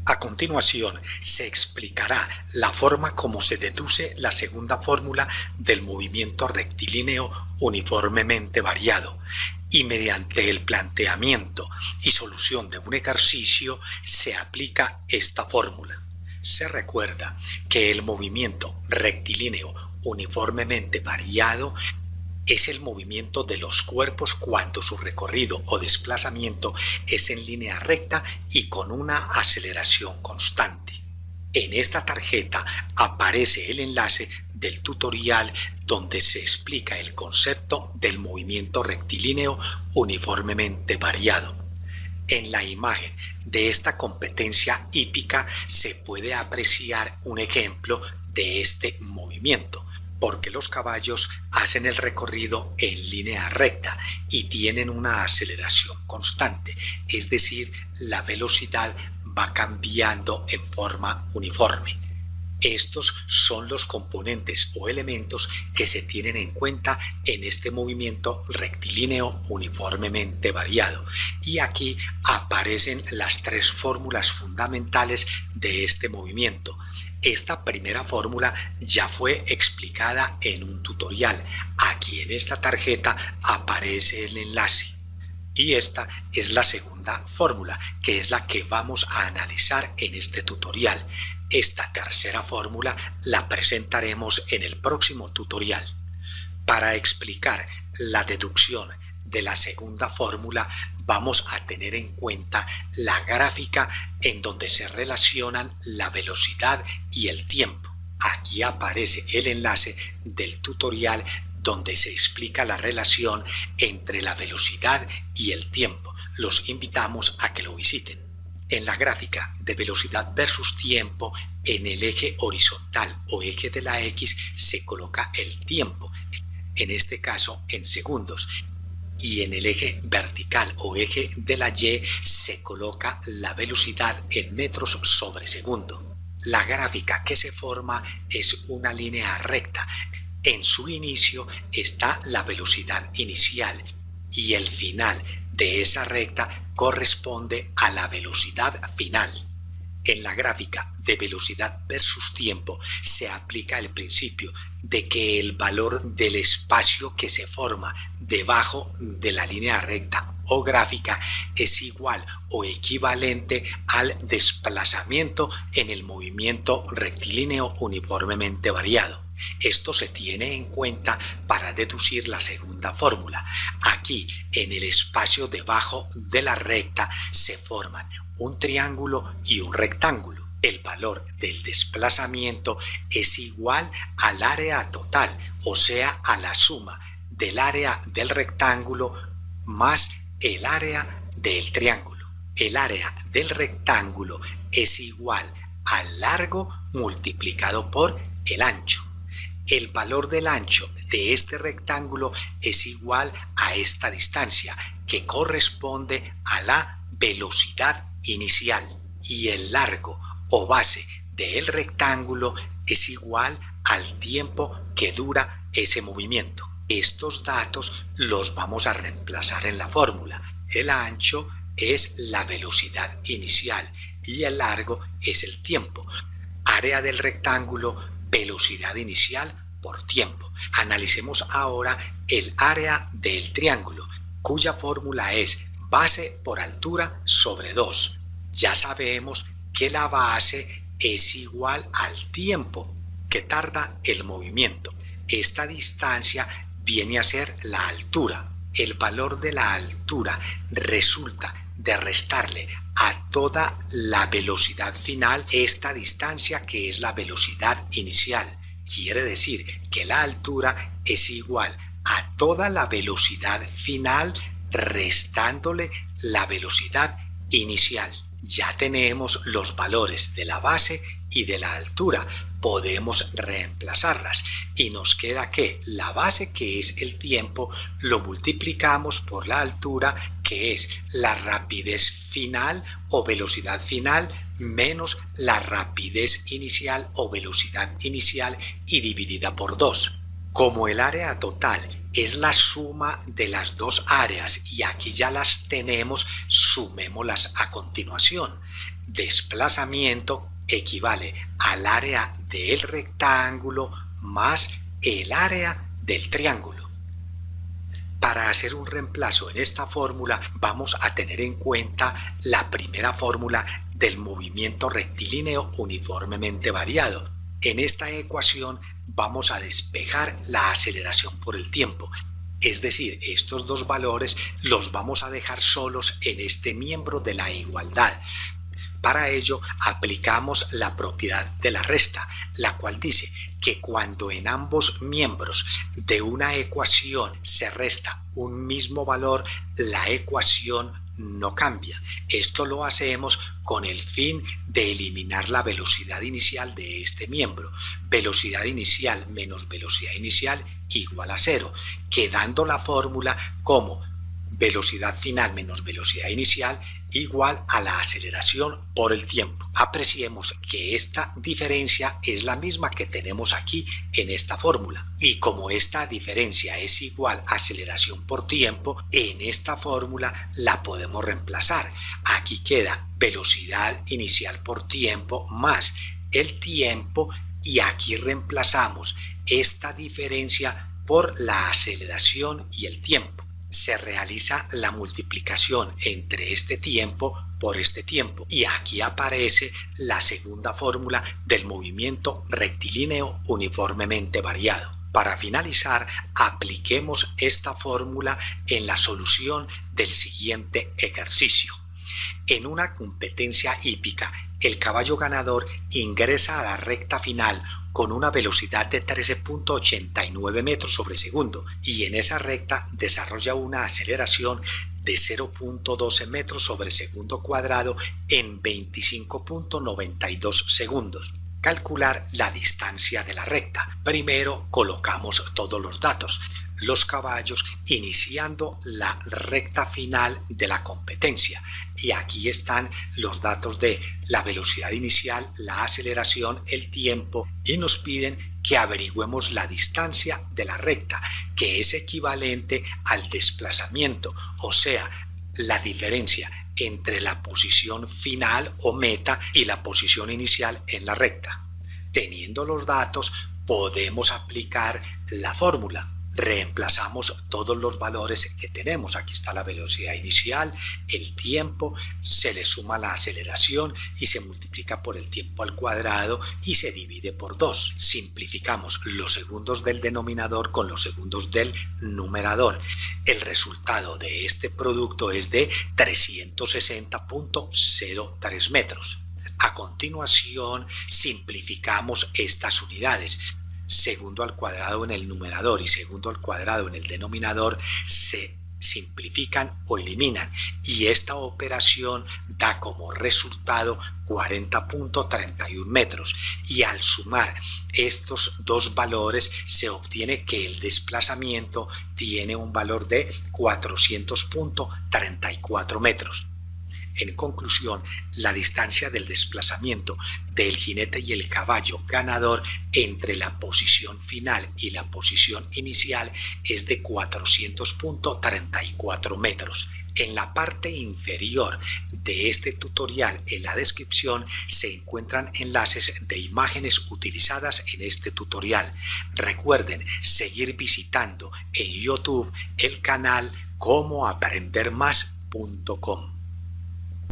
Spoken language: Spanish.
A continuación, se explicará la forma como se deduce la segunda fórmula del movimiento rectilíneo uniformemente variado, y mediante el planteamiento y solución de un ejercicio se aplica esta fórmula. Se recuerda que el movimiento rectilíneo uniformemente variado es el movimiento de los cuerpos cuando su recorrido o desplazamiento es en línea recta y con una aceleración constante. En esta tarjeta aparece el enlace del tutorial donde se explica el concepto del movimiento rectilíneo uniformemente variado. En la imagen de esta competencia hípica se puede apreciar un ejemplo de este movimiento, porque los caballos hacen el recorrido en línea recta y tienen una aceleración constante, es decir, la velocidad va cambiando en forma uniforme. Estos son los componentes o elementos que se tienen en cuenta en este movimiento rectilíneo uniformemente variado. Y aquí aparecen las tres fórmulas fundamentales de este movimiento. Esta primera fórmula ya fue explicada en un tutorial. Aquí en esta tarjeta aparece el enlace. Y esta es la segunda fórmula, que es la que vamos a analizar en este tutorial. Esta tercera fórmula la presentaremos en el próximo tutorial. Para explicar la deducción de la segunda fórmula, vamos a tener en cuenta la gráfica en donde se relacionan la velocidad y el tiempo. Aquí aparece el enlace del tutorial donde se explica la relación entre la velocidad y el tiempo. Los invitamos a que lo visiten. En la gráfica de velocidad versus tiempo, en el eje horizontal o eje de la X se coloca el tiempo, en este caso en segundos, y en el eje vertical o eje de la Y se coloca la velocidad en metros sobre segundo. La gráfica que se forma es una línea recta. En su inicio está la velocidad inicial y el final de esa recta corresponde a la velocidad final. En la gráfica de velocidad versus tiempo se aplica el principio de que el valor del espacio que se forma debajo de la línea recta o gráfica es igual o equivalente al desplazamiento en el movimiento rectilíneo uniformemente variado. Esto se tiene en cuenta para deducir la segunda fórmula. Aquí, en el espacio debajo de la recta, se forman un triángulo y un rectángulo. El valor del desplazamiento es igual al área total, o sea, a la suma del área del rectángulo más el área del triángulo. El área del rectángulo es igual al largo multiplicado por el ancho. El valor del ancho de este rectángulo es igual a esta distancia, que corresponde a la velocidad inicial, y el largo o base del rectángulo es igual al tiempo que dura ese movimiento. Estos datos los vamos a reemplazar en la fórmula. El ancho es la velocidad inicial y el largo es el tiempo. Área del rectángulo, velocidad inicial por tiempo. Analicemos ahora el área del triángulo, cuya fórmula es base por altura sobre 2. Ya sabemos que la base es igual al tiempo que tarda el movimiento. Esta distancia viene a ser la altura. El valor de la altura resulta de restarle a toda la velocidad final esta distancia, que es la velocidad inicial. Quiere decir que la altura es igual a toda la velocidad final restándole la velocidad inicial. Ya tenemos los valores de la base y de la altura. Podemos reemplazarlas y nos queda que la base, que es el tiempo, lo multiplicamos por la altura, que es la rapidez final o velocidad final, menos la rapidez inicial o velocidad inicial, y dividida por 2. Como el área total es la suma de las dos áreas y aquí ya las tenemos, sumémoslas a continuación. desplazamiento equivale al área del rectángulo más el área del triángulo. Para hacer un reemplazo en esta fórmula vamos a tener en cuenta la primera fórmula del movimiento rectilíneo uniformemente variado. En esta ecuación vamos a despejar la aceleración por el tiempo. Es decir, estos dos valores los vamos a dejar solos en este miembro de la igualdad. Para ello aplicamos la propiedad de la resta, la cual dice que cuando en ambos miembros de una ecuación se resta un mismo valor, la ecuación no cambia. Esto lo hacemos con el fin de eliminar la velocidad inicial de este miembro. Velocidad inicial menos velocidad inicial igual a 0, quedando la fórmula como velocidad final menos velocidad inicial igual a la aceleración por el tiempo. Apreciemos que esta diferencia es la misma que tenemos aquí en esta fórmula. Y como esta diferencia es igual a aceleración por tiempo, en esta fórmula la podemos reemplazar. Aquí queda velocidad inicial por tiempo más el tiempo, y aquí reemplazamos esta diferencia por la aceleración y el tiempo. Se realiza la multiplicación entre este tiempo por este tiempo y aquí aparece la segunda fórmula del movimiento rectilíneo uniformemente variado. Para finalizar, apliquemos esta fórmula en la solución del siguiente ejercicio. En una competencia hípica, el caballo ganador ingresa a la recta final con una velocidad de 13.89 metros sobre segundo y en esa recta desarrolla una aceleración de 0.12 metros sobre segundo cuadrado en 25.92 segundos. Calcular la distancia de la recta. Primero colocamos todos los datos. Los caballos iniciando la recta final de la competencia. Y aquí están los datos de la velocidad inicial, la aceleración, el tiempo, y nos piden que averigüemos la distancia de la recta, que es equivalente al desplazamiento, o sea, la diferencia entre la posición final o meta y la posición inicial en la recta. Teniendo los datos, podemos aplicar la fórmula. Reemplazamos todos los valores que tenemos. Aquí está la velocidad inicial, el tiempo, se le suma la aceleración y se multiplica por el tiempo al cuadrado y se divide por 2. Simplificamos los segundos del denominador con los segundos del numerador. El resultado de este producto es de 360.03 metros. A continuación, simplificamos estas unidades. Segundo al cuadrado en el numerador y segundo al cuadrado en el denominador se simplifican o eliminan y esta operación da como resultado 40.31 metros y al sumar estos dos valores se obtiene que el desplazamiento tiene un valor de 400.34 metros. En conclusión, la distancia del desplazamiento del jinete y el caballo ganador entre la posición final y la posición inicial es de 400.34 metros. En la parte inferior de este tutorial, en la descripción, se encuentran enlaces de imágenes utilizadas en este tutorial. Recuerden seguir visitando en YouTube el canal comoaprendermas.com.